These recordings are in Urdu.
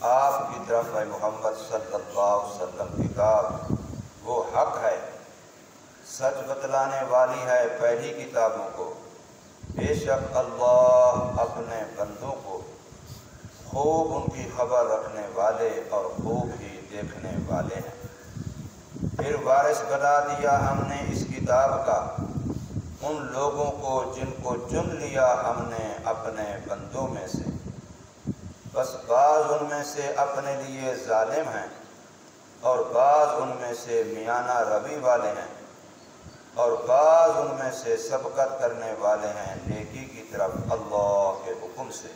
آپ کی طرف ہے محمد صلی اللہ علیہ وسلم کتاب، وہ حق ہے، سچ بتلانے والی ہے پہلی کتابوں کو۔ بے شک اللہ اپنے بندوں کو خوب ان کی خبر رکھنے والے اور خوب ہی دیکھنے والے ہیں۔ پھر وارث بنا دیا ہم نے اس کتاب کا ان لوگوں کو جن کو چن لیا ہم نے اپنے بندوں میں سے، بس بعض ان میں سے اپنے لیے ظالم ہیں اور بعض ان میں سے میانہ روی والے ہیں اور بعض ان میں سے سبقت کرنے والے ہیں نیکی کی طرف اللہ کے حکم سے۔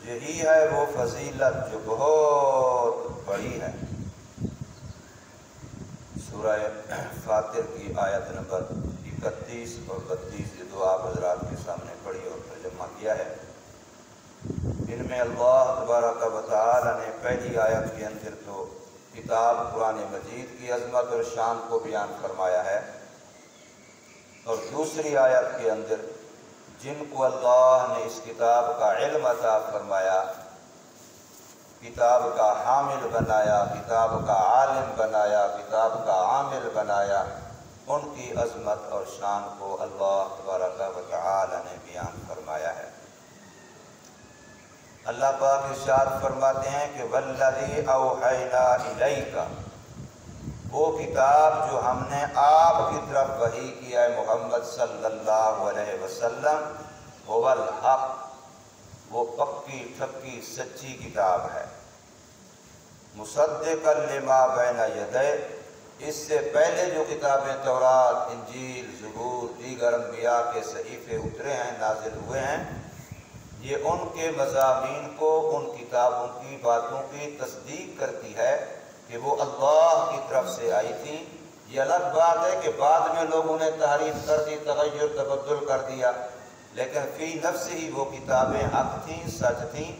یہی ہے وہ فضیلت جو بہت بڑی ہے۔ سورہ فاطر کی آیت نمبر 31 اور 32 یہ دو آپ حضرات کے سامنے پڑھی اور ترجمہ کیا ہے۔ ان میں اللہ تبارک و تعالی نے پہلی آیت کے اندر تو کتاب قرآن مجید کی عظمت اور شان کو بیان فرمایا ہے، اور دوسری آیت کے اندر جن کو اللہ نے اس کتاب کا علم عطا فرمایا، کتاب کا حامل بنایا، کتاب کا عالم بنایا، کتاب کا عامل بنایا، ان کی عظمت اور شان کو اللہ تبارک و تعالی نے بیان فرمایا ہے۔ اللہ پاک ارشاد فرماتے ہیں کہ والذی اوحینا الیک، وہ کتاب جو ہم نے آپ کی طرف وحی کیا ہے محمد صلی اللہ علیہ وسلم، هو الحق، وہ پکی ٹھکی سچی کتاب ہے، مصدقا لما بین یدیہ، اس سے پہلے جو کتابیں تورات، انجیل، زبور، دیگر انبیاء کے صحیفے اترے ہیں، نازل ہوئے ہیں، یہ ان کے مضامین کو، ان کتابوں کی باتوں کی تصدیق کرتی ہے کہ وہ اللہ کی طرف سے آئی تھیں۔ یہ الگ بات ہے کہ بعد میں لوگوں نے تحریف کر دی، تغیر تبدل کر دیا، لیکن فی نفس ہی وہ کتابیں حق تھیں، سچ تھیں،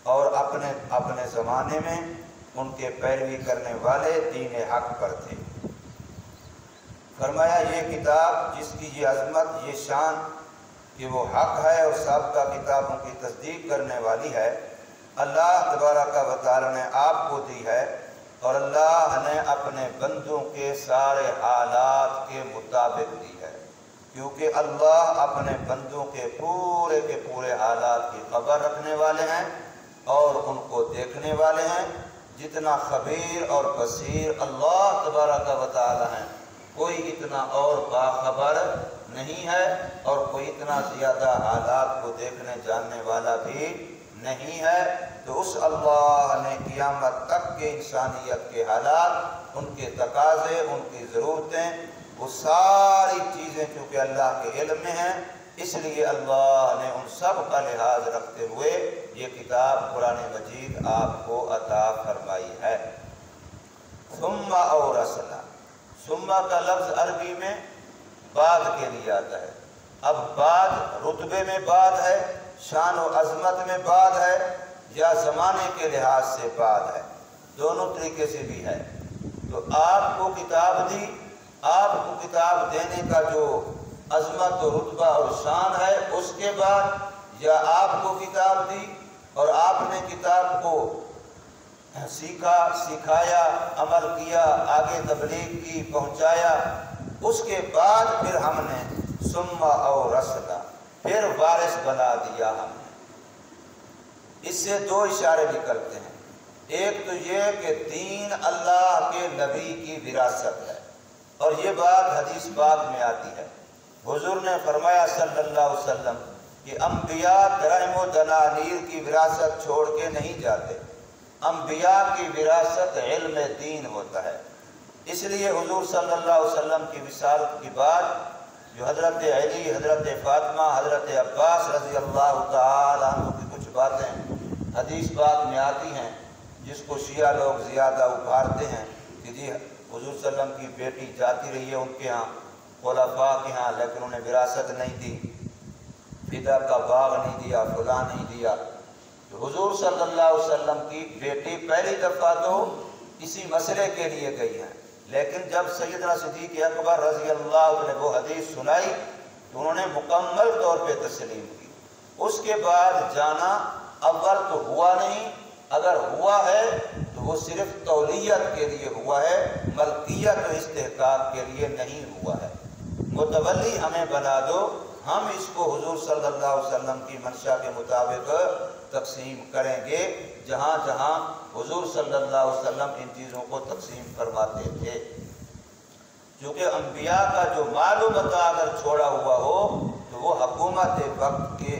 اور اپنے زمانے میں ان کے پیروی کرنے والے دین حق پر تھے۔ فرمایا یہ کتاب جس کی یہ عظمت، یہ شان کہ وہ حق ہے اور سابقہ کتابوں کی تصدیق کرنے والی ہے، اللہ تبارک و تعالی نے آپ کو دی ہے، اور اللہ نے اپنے بندوں کے سارے حالات کے مطابق دی ہے، کیونکہ اللہ اپنے بندوں کے پورے حالات کی خبر رکھنے والے ہیں اور ان کو دیکھنے والے ہیں۔ جتنا خبیر اور بصیر اللہ تبارک و تعالی ہیں، کوئی اتنا اور باخبر نہیں ہے، اور کوئی اتنا زیادہ حالات کو دیکھنے جاننے والا بھی نہیں ہے۔ تو اس اللہ نے قیامت تک کے انسانیت کے حالات، ان کے تقاضے، ان کی ضرورتیں، وہ ساری چیزیں چونکہ اللہ کے علم میں ہیں، اس لیے اللہ نے ان سب کا لحاظ رکھتے ہوئے یہ کتاب قرآن مجید آپ کو عطا فرمائی ہے۔ ثم اورثنا، ثم کا لفظ عربی میں بعد کے لیے آتا ہے۔ اب بعد رتبے میں بعد ہے، شان و عظمت میں بعد ہے، یا زمانے کے لحاظ سے بعد ہے، دونوں طریقے سے بھی ہے۔ تو آپ کو کتاب دی، آپ کو کتاب دینے کا جو عظمت و رتبہ اور شان ہے اس کے بعد، یا آپ کو کتاب دی اور آپ نے کتاب کو سیکھا، سکھایا، عمل کیا، آگے تبلیغ کی، پہنچایا، اس کے بعد پھر ہم نے ثم اورثنا، پھر وارث بنا دیا ہم نے۔ اس سے دو اشارے نکلتے ہیں، ایک تو یہ کہ دین اللہ کے نبی کی وراثت ہے، اور یہ بات حدیث پاک میں آتی ہے۔ حضور نے فرمایا صلی اللہ علیہ وسلم کہ انبیاء درہم و دنانیر کی وراثت چھوڑ کے نہیں جاتے، انبیاء کی وراثت علم دین ہوتا ہے۔ اس لیے حضور صلی اللہ علیہ وسلم کی وصالت کے بعد جو حضرت علی، حضرت فاطمہ، حضرت عباس رضی اللہ تعالیٰ عنہ کی کچھ باتیں حدیث پاک میں آتی ہیں، جس کو شیعہ لوگ زیادہ ابھارتے ہیں کہ جی حضور صلی اللہ علیہ وسلم کی بیٹی جاتی رہی ہے ان کے ہاں، خلفاء کے ہاں، لیکن انہیں وراثت نہیں دی، فدا کا باغ نہیں دیا، فلاں نہیں دیا۔ تو حضور صلی اللہ علیہ وسلم کی بیٹی پہلی دفعہ تو اسی مسئلے کے لیے گئی ہیں، لیکن جب سیدنا صدیق اکبر رضی اللہ عنہ نے وہ حدیث سنائی تو انہوں نے مکمل طور پہ تسلیم کی۔ اس کے بعد جانا اول تو ہوا نہیں، اگر ہوا ہے تو وہ صرف تولیت کے لیے ہوا ہے، ملکیت و استحقاق کے لیے نہیں ہوا ہے۔ متولی ہمیں بنا دو، ہم اس کو حضور صلی اللہ علیہ وسلم کی منشا کے مطابق تقسیم کریں گے، جہاں جہاں حضور صلی اللہ علیہ وسلم ان چیزوں کو تقسیم فرماتے تھے۔ چونکہ انبیاء کا جو مال و متاع اگر چھوڑا ہوا ہو تو وہ حکومت وقت کے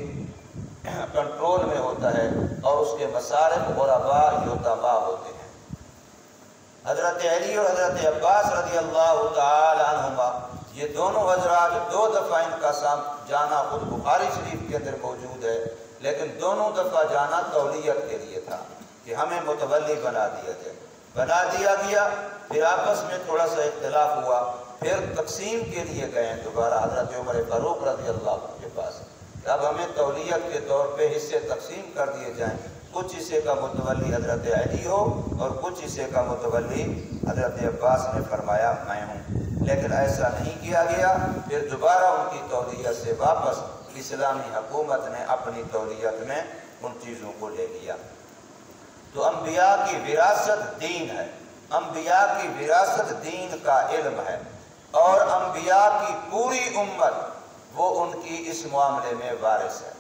کنٹرول میں ہوتا ہے، اور اس کے مصارف غرباء یتامى ہوتے ہیں۔ حضرت علی اور حضرت عباس رضی اللہ تعالی عنہما، یہ دونوں حضرات 2 دفعہ ان کا جانا خود بخاری شریف کے اندر موجود ہے، لیکن دونوں دفعہ جانا تولیت کے لیے تھا کہ ہمیں متولی بنا دیا جائے، بنا دیا گیا۔ پھر آپس میں تھوڑا سا اختلاف ہوا، پھر تقسیم کے لیے گئے دوبارہ حضرت عمر فاروق رضی اللہ عنہ کے پاس، اب ہمیں تولیت کے طور پہ حصے تقسیم کر دیے جائیں، کچھ حصے کا متولی حضرت علی ہو اور کچھ حصے کا متولی حضرت عباس نے فرمایا میں ہوں، لیکن ایسا نہیں کیا گیا۔ پھر دوبارہ ان کی تولیت سے واپس اسلامی حکومت نے اپنی تولیت میں ان چیزوں کو لے لیا۔ تو انبیاء کی وراثت دین ہے، انبیاء کی وراثت دین کا علم ہے، اور انبیاء کی پوری امت وہ ان کی اس معاملے میں وارث ہے،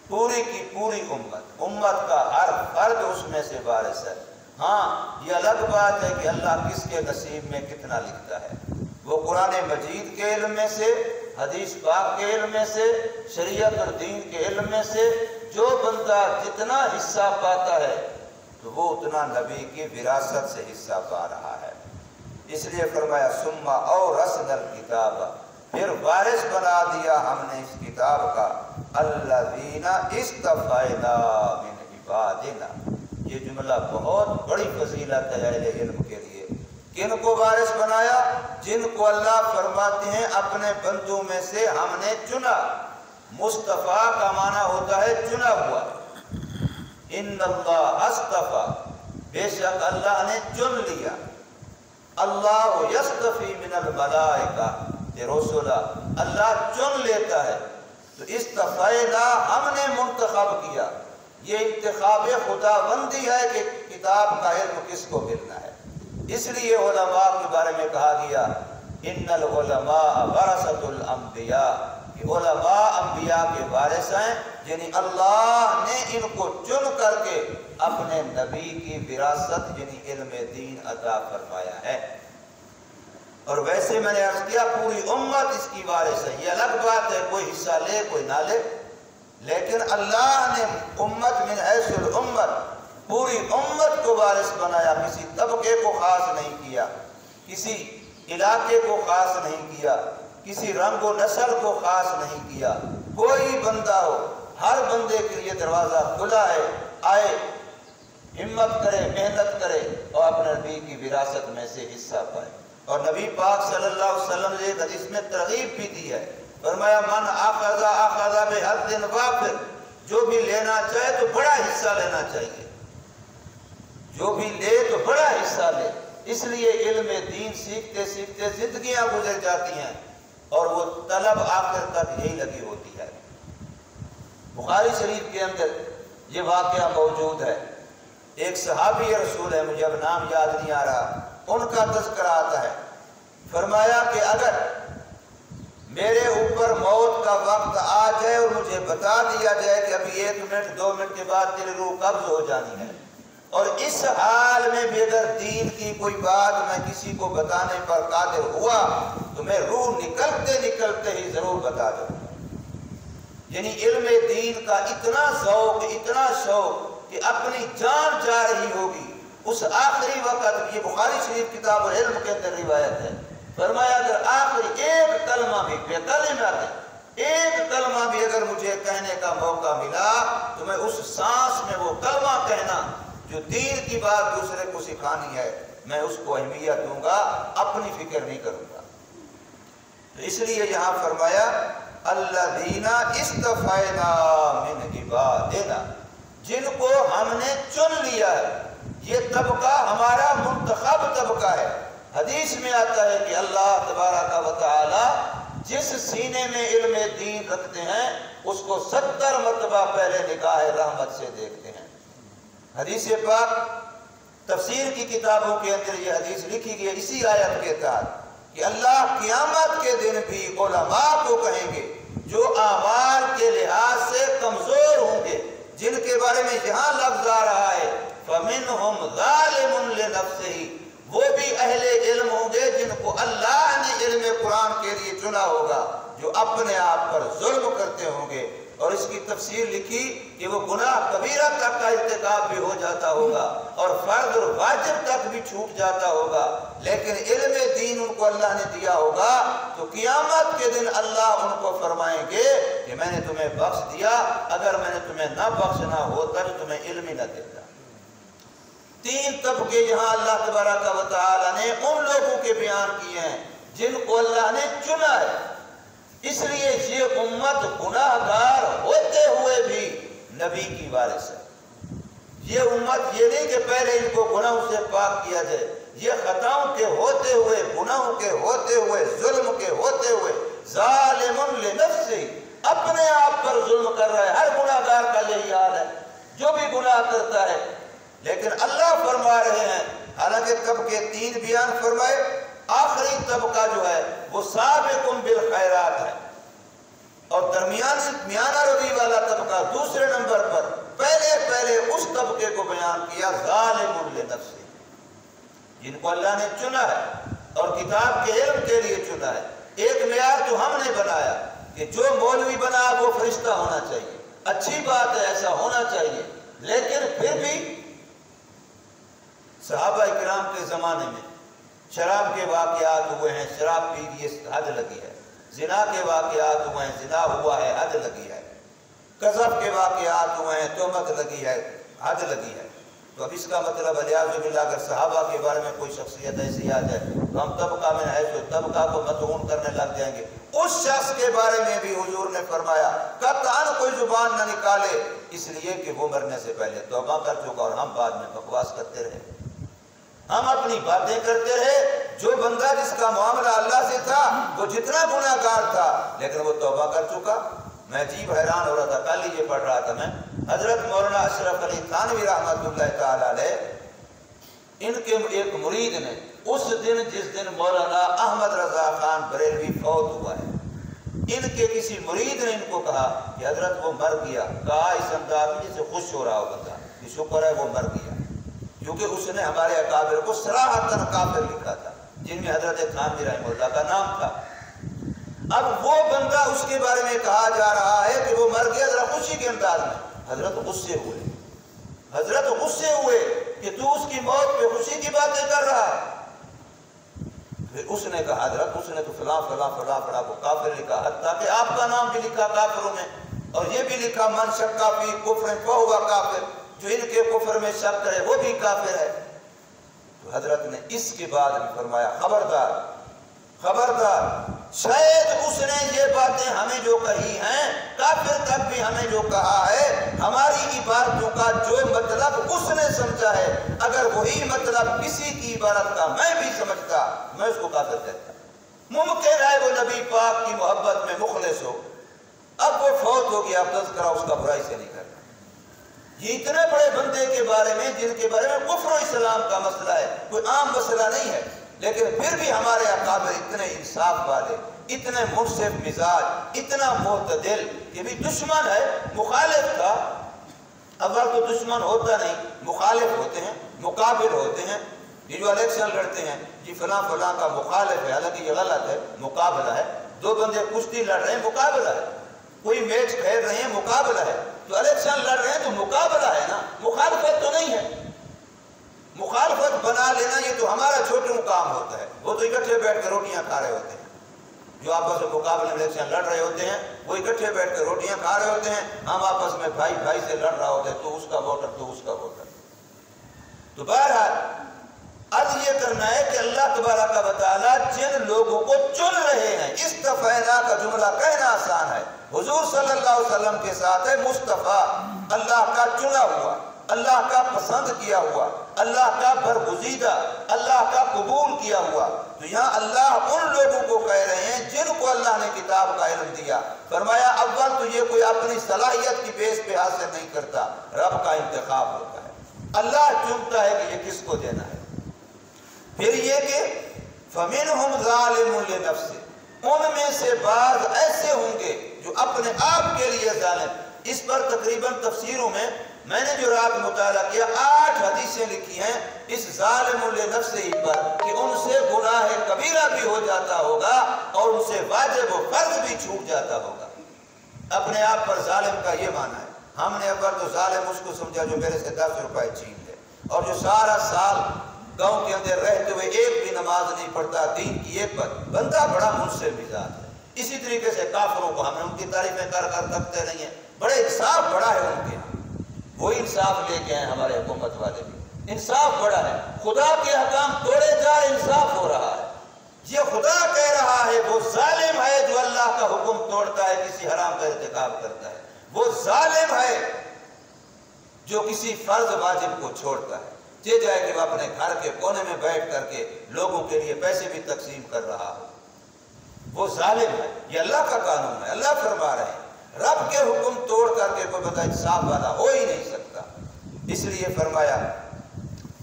پوری کی پوری امت کا ہر فرد اس میں سے وارث ہے۔ ہاں یہ الگ بات ہے کہ اللہ کس کے نصیب میں کتنا لکھتا ہے، وہ قرآن مجید کے علم میں سے، حدیث پاک کے علم میں سے، شریعت اور دین کے علم میں سے جو بندہ جتنا حصہ پاتا ہے تو وہ اتنا نبی کی وراثت سے حصہ پا رہا ہے۔ اس لیے فرمایا ثم اورثنا الکتاب، پھر وارث بنا دیا ہم نے اس کتاب کا الذین اصطفینا من عبادنا۔ یہ جملہ بہت بڑی فضیلت ہے اہل علم کے لیے۔ کن کو وارث بنایا؟ جن کو اللہ فرماتے ہیں اپنے بندوں میں سے ہم نے چنا۔ مصطفیٰ کا معنی ہوتا ہے چنا ہوا۔ ان اللہ اصطفیٰ، بے شک اللہ نے چن لیا۔ اللہ یصطفی من الملائکہ رسلا، اللہ چن لیتا ہے۔ تو استفینا ہم نے منتخب کیا، یہ انتخاب خداوندی ہے کہ کتاب کا علم کس کو ملنا ہے۔ اس لیے علماء کے بارے میں کہا گیا ان العلماء ورثۃ الانبیاء، کہ علماء انبیاء کے وارث ہیں، یعنی اللہ نے ان کو چن کر کے اپنے نبی کی وراثت یعنی علم دین عطا فرمایا ہے۔ اور ویسے میں نے عرض کیا پوری امت اس کی وارث ہے، یہ الگ بات ہے کوئی حصہ لے کوئی نہ لے، لیکن اللہ نے امت من حیث الامت پوری امت کو وارث بنایا، کسی طبقے کو خاص نہیں کیا، کسی علاقے کو خاص نہیں کیا، کسی رنگ و نسل کو خاص نہیں کیا۔ کوئی بندہ ہو، ہر بندے کے لیے دروازہ کھلا ہے، آئے ہمت کرے، محنت کرے اور اپنے نبی کی وراثت میں سے حصہ پائے۔ اور نبی پاک صلی اللہ علیہ وسلم نے ایک حدیث میں ترغیب بھی دی ہے، فرمایا من اخذ بحظ وافر، جو بھی لینا چاہے تو بڑا حصہ لینا چاہیے، جو بھی لے تو بڑا حصہ لے۔ اس لیے علم دین سیکھتے سیکھتے زندگیاں گزر جاتی ہیں اور وہ طلب آخر تک یہی لگی ہوتی ہے۔ بخاری شریف کے اندر یہ واقعہ موجود ہے، ایک صحابی رسول ہے، مجھے اب نام یاد نہیں آ رہا، ان کا تذکرہ آتا ہے، فرمایا کہ اگر میرے اوپر موت کا وقت آ جائے اور مجھے بتا دیا جائے کہ ابھی 1 منٹ 2 منٹ کے بعد تیری روح قبض ہو جانی ہے، اور اس حال میں بھی اگر دین کی کوئی بات میں کسی کو بتانے پر قادر ہوا تو میں روح نکلتے نکلتے ہی ضرور بتا دوں گا۔ یعنی علم دین کا اتنا ذوق، اتنا شوق کہ اپنی جان جا رہی ہوگی اس آخری وقت۔ یہ بخاری شریف کتاب العلم کے اندر روایت ہے، فرمایا اگر آخری ایک کلمہ بھی ایک کلمہ بھی اگر مجھے کہنے کا موقع ملا تو میں اس سانس میں وہ کلمہ کہنا جو دین کی بات دوسرے کو سکھانی ہے میں اس کو اہمیت دوں گا، اپنی فکر نہیں کروں گا۔ تو اس لیے یہاں فرمایا الذین اصطفینا من عبادنا، جن کو ہم نے چن لیا ہے، یہ طبقہ ہمارا منتخب طبقہ ہے۔ حدیث میں آتا ہے کہ اللہ تبارک و تعالی جس سینے میں علم دین رکھتے ہیں اس کو 70 مرتبہ پہلے نگاہ رحمت سے دیکھتے ہیں۔ حدیث پاک تفسیر کی کتابوں کے اندر یہ حدیث لکھی گئی اسی آیت کے تحت کہ اللہ قیامت کے دن بھی علماء کو کہیں گے جو اعمال کے لحاظ سے کمزور ہوں گے، جن کے بارے میں یہاں لفظ آ رہا ہے فَمِنْهُمْ ظَالِمٌ لِنَفْسِهِ، وہ بھی اہل علم ہوں گے جن کو اللہ نے علم قرآن کے لیے چنا ہوگا، جو اپنے آپ پر ظلم کرتے ہوں گے۔ اور اس کی تفسیر لکھی کہ وہ گناہ کبیرہ تک کا ارتکاب بھی ہو جاتا ہوگا اور فرض اور واجب تک بھی چھوٹ جاتا ہوگا، لیکن علم دین ان کو اللہ نے دیا ہوگا تو قیامت کے دن اللہ ان کو فرمائیں گے کہ میں نے تمہیں بخش دیا، اگر میں نے تمہیں نہ بخشنا ہوتا تو تمہیں علم ہی نہ دیتا۔ 3 طبقے یہاں اللہ تبارک و تعالی نے ان لوگوں کے بیان کیے ہیں جن کو اللہ نے چنا ہے۔ اس لیے یہ امت گناہگار ہوتے ہوئے بھی نبی کی وارث ہے۔ یہ امت یہ نہیں کہ پہلے ان کو گناہوں سے پاک کیا جائے، یہ خطاؤں کے ہوتے ہوئے، گناہوں کے ہوتے ہوئے، ظلم کے ہوتے ہوئے ظالم لنفسہ، اپنے آپ پر ظلم کر رہا ہے۔ ہر گناہگار کا یہی حال ہے جو بھی گناہ کرتا ہے، لیکن اللہ فرما رہے ہیں حالانکہ طبقے 3 بیان فرمائے، آخری طبقہ جو ہے وہ سابقٌ بالخیرات ہے، اور درمیانہ روی والا طبقہ دوسرے نمبر پر پہلے اس طبقے کو بیان کیا ظالم لنفسہ، جن کو اللہ نے چنا ہے اور کتاب کے علم کے لیے چنا ہے۔ ایک معیار تو ہم نے بنایا کہ جو مولوی بنا وہ فرشتہ ہونا چاہیے، اچھی بات ہے، ایسا ہونا چاہیے، لیکن پھر بھی صحابہ کرام کے زمانے میں شراب کے واقعات ہوئے ہیں، شراب پی لیے حد لگی ہے، زنا کے واقعات ہوئے ہیں، زنا ہوا ہے، حد لگی ہے، قذف کے واقعات ہوئے ہیں، تہمت لگی ہے، حد لگی ہے۔ تو اب اس کا مطلب الیاذ باللہ اگر صحابہ کے بارے میں کوئی شخصیت ایسی آ جائے تو ہم طبقہ میں ہے تو طبقہ کو مطعون کرنے لگ جائیں گے۔ اس شخص کے بارے میں بھی حضور نے فرمایا قطعاً کوئی زبان نہ نکالے، اس لیے کہ وہ مرنے سے پہلے توبہ کر چکا اور ہم بعد میں بکواس کرتے رہے، ہم اپنی باتیں کرتے رہے۔ جو بندہ جس کا معاملہ اللہ سے تھا وہ جتنا گناہ گار تھا لیکن وہ توبہ کر چکا۔ میں عجیب حیران ہو رہا تھا، کل ہی یہ پڑھ رہا تھا میں، حضرت مولانا اشرف علی تھانوی رحمۃ اللہ تعالی علیہ، ان کے ایک مرید نے اس دن جس دن مولانا احمد رضا خان بریلوی فوت ہوا ہے، ان کے کسی مرید نے ان کو کہا کہ حضرت وہ مر گیا، کہا اس انداز میں جسے خوش ہو رہا ہوگا تھا کہ شکر ہے وہ مر گیا، کیونکہ اس نے ہمارے اکابر کو صراحتاً کافر لکھا تھا جن میں حضرت تھانوی رحمہ اللہ کا نام تھا۔ اب وہ بندہ اس کے بارے میں کہا جا رہا ہے کہ وہ مر گیا ذرا خوشی کے انداز میں، حضرت غصے ہوئے، حضرت غصے ہوئے کہ تو اس کی موت پہ خوشی کی باتیں کر رہا ہے۔ پھر اس نے کہا حضرت اس نے تو فلاں فلاں فلاں فلاں کو کافر لکھا، حتیٰ کہ آپ کا نام بھی لکھا کافروں میں، اور یہ بھی لکھا من شک فی کفر فہو کافر، جو ان کے کفر میں شک کرے وہ بھی کافر ہے۔ تو حضرت نے اس کے بعد بھی فرمایا خبردار خبردار، شاید اس نے یہ باتیں ہمیں جو کہی ہیں کافر تک بھی ہمیں جو کہا ہے، ہماری عبارتوں کا جو مطلب اس نے سمجھا ہے اگر وہی مطلب کسی کی عبارت کا میں بھی سمجھتا میں اس کو کافر کہتا۔ ممکن ہے وہ نبی پاک کی محبت میں مخلص ہو، اب وہ فوت ہو گیا، اب تذکرہ اس کا برائی سے نہیں کرنا۔ یہ اتنے بڑے بندے کے بارے میں جن کے بارے میں کفر و اسلام کا مسئلہ ہے، کوئی عام مسئلہ نہیں ہے، لیکن پھر بھی ہمارے اکابر اتنے انصاف والے، اتنے منصف مزاج، اتنا معتدل کہ بھی دشمن ہے، مخالف تھا، اول تو دشمن ہوتا نہیں، مخالف ہوتے ہیں، مقابل ہوتے ہیں، یہ جو الیکشن لڑتے ہیں جی فلاں فلاں کا مخالف ہے، حالانکہ یہ غلط ہے، مقابلہ ہے، دو بندے کشتی لڑ رہے ہیں مقابلہ ہے، کوئی میچ کھیل رہے ہیں مقابلہ ہے، تو الیکشن لڑ رہے ہیں تو مقابلہ ہے نا، مخالفت تو نہیں ہے۔ مخالفت بنا لینا یہ تو ہمارا چھوٹوں کام ہوتا ہے، وہ تو اکٹھے بیٹھ کے روٹیاں کھا رہے ہوتے ہیں، جو آپس میں مقابلے میں الیکشن لڑ رہے ہوتے ہیں وہ اکٹھے بیٹھ کے روٹیاں کھا رہے ہوتے ہیں، ہم آپس میں بھائی بھائی سے لڑ رہا ہوتا ہے، تو اس کا ووٹر تو اس کا ووٹر۔ تو بہرحال عرض یہ کرنا ہے کہ اللہ تبارک و تعالیٰ جن لوگوں کو چن رہے ہیں، استفینا کا جملہ کہنا آسان ہے، حضور صلی اللہ علیہ وسلم کے ساتھ ہے مصطفیٰ، اللہ کا چنا ہوا، اللہ کا پسند کیا ہوا، اللہ کا برگزیدہ، اللہ کا قبول کیا ہوا۔ تو یہاں اللہ ان لوگوں کو کہہ رہے ہیں جن کو اللہ نے کتاب کا علم دیا۔ فرمایا اول تو یہ کوئی اپنی صلاحیت کی بیس پہ حاصل نہیں کرتا، رب کا انتخاب ہوتا ہے، اللہ چنتا ہے کہ یہ کس کو دینا ہے۔ پھر یہ کہ فَمِنْهُمْ ظَالِمٌ لِنَفْسِهِ، ان میں سے بعض ایسے ہوں گے جو اپنے آپ کے لیے ظالم۔ اس پر تقریباً تفسیروں میں نے جو رات مطالعہ کیا 8 حدیثیں لکھی ہیں اس ظالم لنفسہ پر کہ ان سے گناہ کبیرہ بھی ہو جاتا ہوگا اور ان سے واجب و فرض بھی چھوٹ جاتا ہوگا۔ اپنے آپ پر ظالم کا یہ معنی ہے۔ ہم نے اگر تو ظالم اس کو سمجھا جو میرے سے 10 روپے چھین لے اور جو سارا سال گاؤں کے اندر رہتے ہوئے ایک بھی نماز نہیں پڑھتا، دین کی ایک پر بندہ بڑا منصف مزاج ہے۔ اسی طریقے سے کافروں کو ہم نے ان کی تعریفیں کر کر تکتے نہیں ہیں، بڑے انصاف بڑا ہے ان کے ہاں، وہ انصاف لے کے ہیں ہمارے حکومت والے بھی، انصاف بڑا ہے، خدا کے حکام توڑے جا انصاف ہو رہا ہے۔ یہ خدا کہہ رہا ہے وہ ظالم ہے جو اللہ کا حکم توڑتا ہے، کسی حرام کا ارتکاب کرتا ہے، وہ ظالم ہے جو کسی فرض واجب کو چھوڑتا ہے، یہ جائے کہ وہ اپنے گھر کے کونے میں بیٹھ کر کے لوگوں کے لیے پیسے بھی تقسیم کر رہا ہو، وہ ظالم ہے۔ یہ اللہ کا قانون ہے، اللہ فرما رہے ہیں رب کے حکم توڑ کر کے کوئی بندہ انصاف والا ہو ہی نہیں سکتا۔ اس لیے فرمایا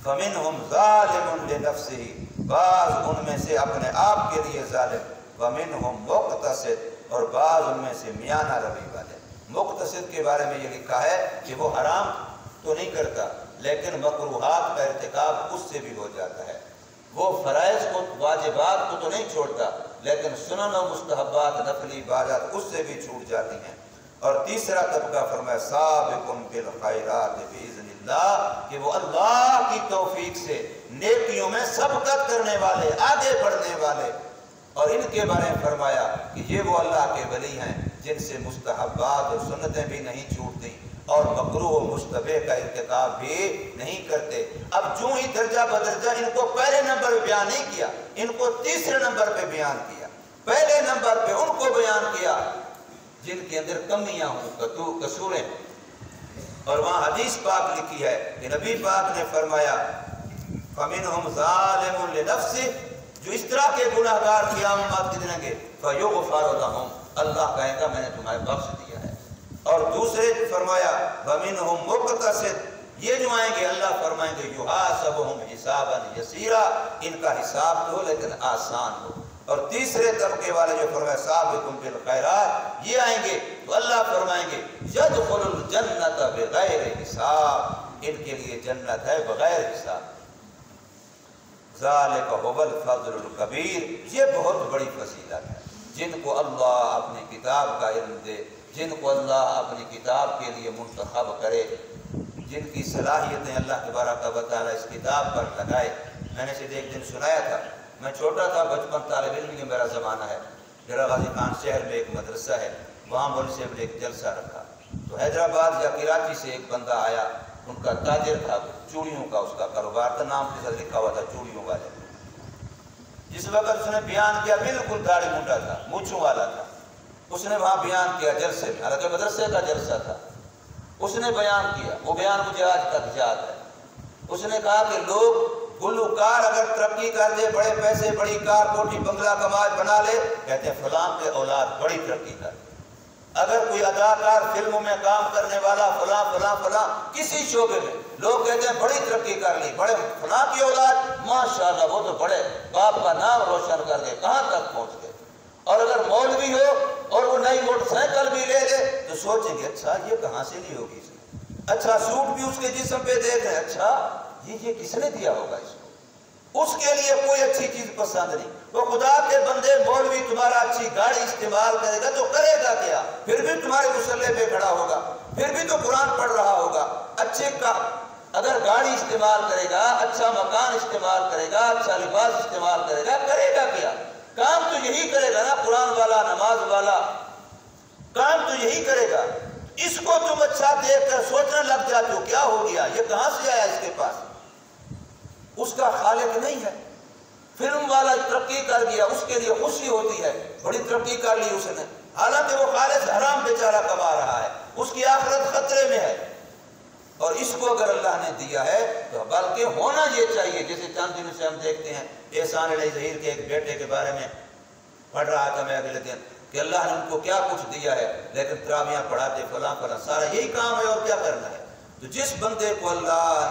فَمِنْهُمْ ظَالِمٌ لِنَفْسِهِ، بعض ان میں سے اپنے آپ کے لیے ظالم، وَمِنْهُمْ مُقْتَصِدٌ، اور بعض ان میں سے میانہ روی والے۔ مقتصد کے بارے میں یہ لکھا ہے کہ وہ حرام تو نہیں کرتا لیکن مکروہات کا ارتکاب اس سے بھی ہو جاتا ہے، وہ فرائض کو واجبات کو تو نہیں چھوڑتا لیکن سنن و مستحبات نفلی عبادات اس سے بھی چھوٹ جاتی ہیں۔ اور تیسرا طبقہ فرمایا سابقٌ بالخیرات باذن اللہ، کہ وہ اللہ کی توفیق سے نیکیوں میں سبقت کرنے والے، آگے بڑھنے والے۔ اور ان کے بارے میں فرمایا کہ یہ وہ اللہ کے ولی ہیں جن سے مستحبات اور سنتیں بھی نہیں چھوٹتی اور مکروہ و مشتبہ کا ارتکاب بھی نہیں کرتے۔ اب جو ہی درجہ بدرجہ ان کو پہلے نمبر پہ بیان نہیں کیا، ان کو تیسرے نمبر پہ بیان کیا۔ پہلے نمبر پہ ان کو بیان کیا جن کے اندر کمیاں ہوں، قصوریں، اور وہاں حدیث پاک لکھی ہے کہ نبی پاک نے فرمایا فَمِنْهُمْ ظَالِمٌ لِنَفْسِهِ، جو اس طرح کے گناہگار قیامت کے دن گے فَيُغْفَرُ لَهُمْ، اللہ کہے گا میں نے تمہیں بخش دیا ہے۔ اور دوسرے فرمایا وَمِنْهُمْ مُقْتَصِدٌ، یہ جو آئیں گے اللہ فرمائیں گے يُحَاسَبُهُمْ حِسَابًا يَسِيرًا، ان کا حساب تو لیکن آسان ہو۔ اور تیسرے طبقے والے جو فرمایا سابقٌ بالخیرات، یہ آئیں گے تو اللہ فرمائیں گے يَدْخُلُ الْجَنَّةَ بِغَيْرِ حساب، ان کے لیے جنت ہے بغیر حساب۔ ذَلِكَ هُوَ الْفَضْلُ الْكَبِيرُ، یہ بہت بڑی فضیلت ہے جن کو اللہ اپنی کتاب کا علم دے، جن کو اللہ اپنی کتاب کے لیے منتخب کرے، جن کی صلاحیتیں اللہ تبارک و تعالیٰ اس کتاب پر لگائے۔ میں نے اسے ایک دن سنایا تھا، میں چھوٹا تھا، بچپن طالب علم کی میرا زمانہ ہے، ڈیرہ غازی خان شہر میں ایک مدرسہ ہے، وہاں مولوی صاحب نے ایک جلسہ رکھا، تو حیدرآباد یا کراچی سے ایک بندہ آیا، ان کا تاجر تھا، چوڑیوں کا اس کا کاروبار تھا، نام کے ساتھ لکھا ہوا تھا چوڑیوں والے۔ جس وقت اس نے بیان کیا بالکل داڑھی مونڈا تھا، مونچھوں والا تھا، اس نے وہاں بیان کیا جلسے میں، حالانکہ مدرسے کا جلسہ تھا، اس نے بیان کیا، وہ بیان مجھے آج تک یاد ہے۔ اس نے کہا کہ لوگ گلوکار اگر ترقی کر دے، بڑے پیسے، بڑی کار، کوٹھی بنگلہ کمائے بنا لے، کہتے ہیں فلاں کے اولاد بڑی ترقی کر۔ اگر کوئی اداکار فلموں میں کام کرنے والا فلاں فلاں فلاں کسی شعبے میں، لوگ کہتے ہیں بڑی ترقی کر لی، بڑے فلاں کی اولاد ماشاءاللہ وہ تو بڑے باپ کا نام روشن کر گئے، کہاں تک پہنچ گئے۔ اور اگر مولوی ہو اور وہ نئی موٹر سائیکل بھی لے لے تو سوچیں گے اچھا یہ کہاں سے لی ہوگی اس نے، اچھا سوٹ بھی اس کے جسم پہ دیکھ رہے ہیں، اچھا یہ کس نے دیا ہوگا اس کو۔ اس کے لیے کوئی اچھی چیز پسند نہیں۔ وہ خدا کے بندے مولوی تمہارا اچھی گاڑی استعمال کرے گا تو کرے گا کیا، پھر بھی تمہارے مسلح پہ کھڑا ہوگا، پھر بھی تو قرآن پڑھ رہا ہوگا۔ اچھے کا اگر گاڑی استعمال کرے گا، اچھا مکان استعمال کرے گا، اچھا لباس استعمال کرے گا، کرے گا کیا؟ کام تو یہی کرے گا نا، قرآن والا، نماز والا، کام تو یہی کرے گا۔ اس کو تم اچھا دیکھ کر سوچنے لگ جاتے ہو کیا ہو گیا، یہ کہاں سے آیا اس کے پاس، اس کا خالق نہیں ہے۔ فلم والا ترقی کر گیا، اس کے لیے خوشی ہوتی ہے، بڑی ترقی کر لی اس نے، حالانکہ وہ خالص حرام بیچارہ کما رہا ہے، اس کی آخرت خطرے میں ہے۔ اور اس کو اگر اللہ نے دیا ہے تو بلکہ ہونا یہ چاہیے. جیسے چند دنوں سے ہم دیکھتے ہیں احسان علیہ ظہیر کے ایک بیٹے کے بارے میں پڑھ رہا تھا میں اگلے دن کہ اللہ نے ان کو کیا کچھ دیا ہے، لیکن تراویحاں پڑھاتے فلاں فلاں، سارا یہی کام ہے اور کیا کرنا ہے. تو جس بندے کو اللہ